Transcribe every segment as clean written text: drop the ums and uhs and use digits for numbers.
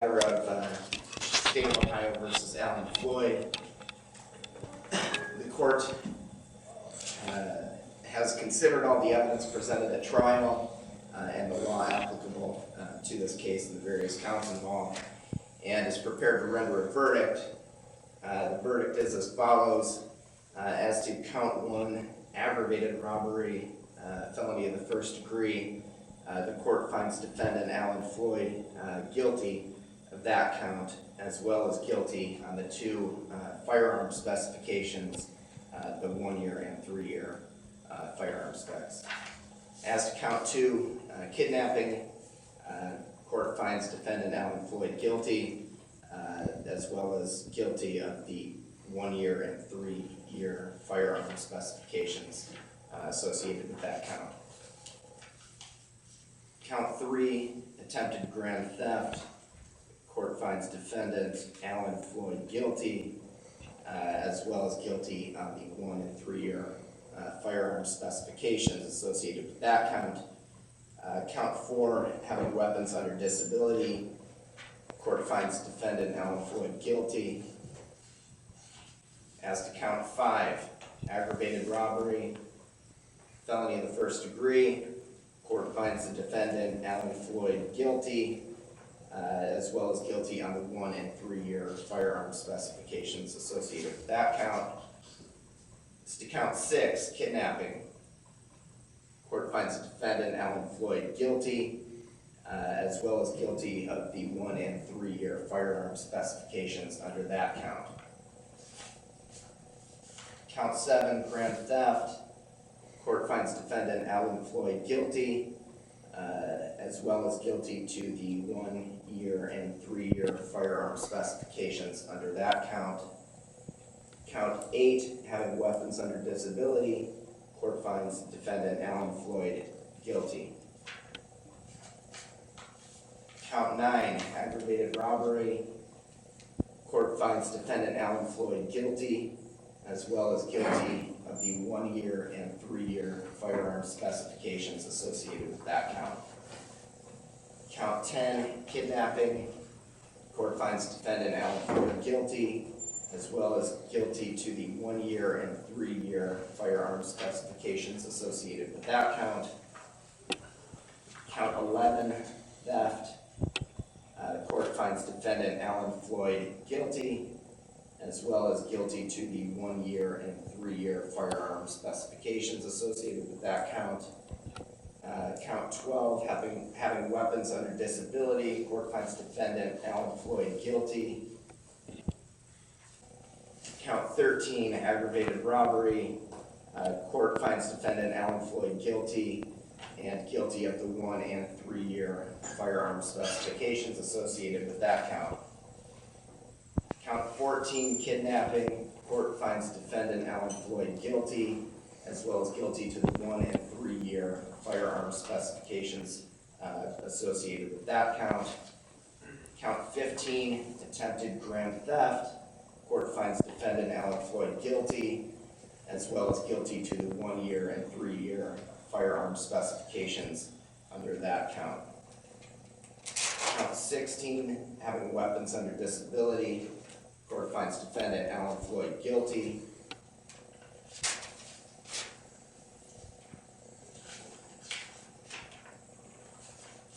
Matter of State of Ohio versus Allen Floyd. The court has considered all the evidence presented at trial and the law applicable to this case and the various counts involved, and is prepared to render a verdict. The verdict is as follows. As to count 1, aggravated robbery, felony of the first degree, the court finds defendant Allen Floyd guilty of that count, as well as guilty on the 2 firearm specifications, the 1-year and 3-year firearm specs. As to count 2, kidnapping, court finds defendant Allen Floyd guilty, as well as guilty of the 1-year and 3-year firearm specifications associated with that count. Count 3, attempted grand theft. Court finds defendant Allen Floyd guilty, as well as guilty on the 1- and 3-year firearm specifications associated with that count. Count 4, having weapons under disability. Court finds defendant Allen Floyd guilty. As to count 5, aggravated robbery, felony of the first degree. Court finds the defendant Allen Floyd guilty, as well as guilty on the 1- and 3-year firearm specifications associated with that count. As to count 6, kidnapping. Court finds the defendant Allen Floyd guilty, as well as guilty of the 1- and 3-year firearm specifications under that count. Count 7, grand theft. Court finds defendant Allen Floyd guilty, as well as guilty to the 1-year and 3-year firearm specifications under that count. Count 8, having weapons under disability. Court finds defendant Allen Floyd guilty. Count 9, aggravated robbery. Court finds defendant Allen Floyd guilty, as well as guilty of the 1-year and 3-year firearm specifications associated with that count. Count 10, kidnapping. Court finds defendant Allen Floyd guilty, as well as guilty to the 1-year and 3-year firearm specifications associated with that count. Count 11, theft. Court finds defendant Allen Floyd guilty, as well as guilty to the 1-year and 3-year firearm specifications associated with that count. Count 12, having weapons under disability. Court finds defendant Allen Floyd guilty. Count 13, aggravated robbery. Court finds defendant Allen Floyd guilty and guilty of the 1- and 3-year firearm specifications associated with that count. Count 14, kidnapping. Court finds defendant Allen Floyd guilty, as well as guilty to the 1- and 3-year firearm specifications associated with that count. Count 15, attempted grand theft. Court finds defendant Allen Floyd guilty, as well as guilty to the 1-year and 3-year firearm specifications under that count. Count 16, having weapons under disability. Court finds defendant Allen Floyd guilty.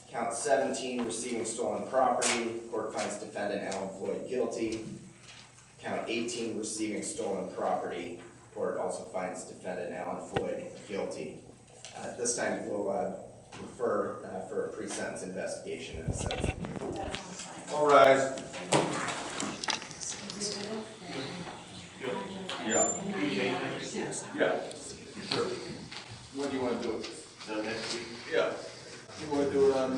Count 17, receiving stolen property. Court finds defendant Allen Floyd guilty. Count 18, receiving stolen property. Court also finds defendant Allen Floyd guilty. At this time, we'll refer for a pre-sentence investigation in a sense. All rise. Yeah. Yeah. Sure. When do you want to do it? So next week? Yeah. You want to do it on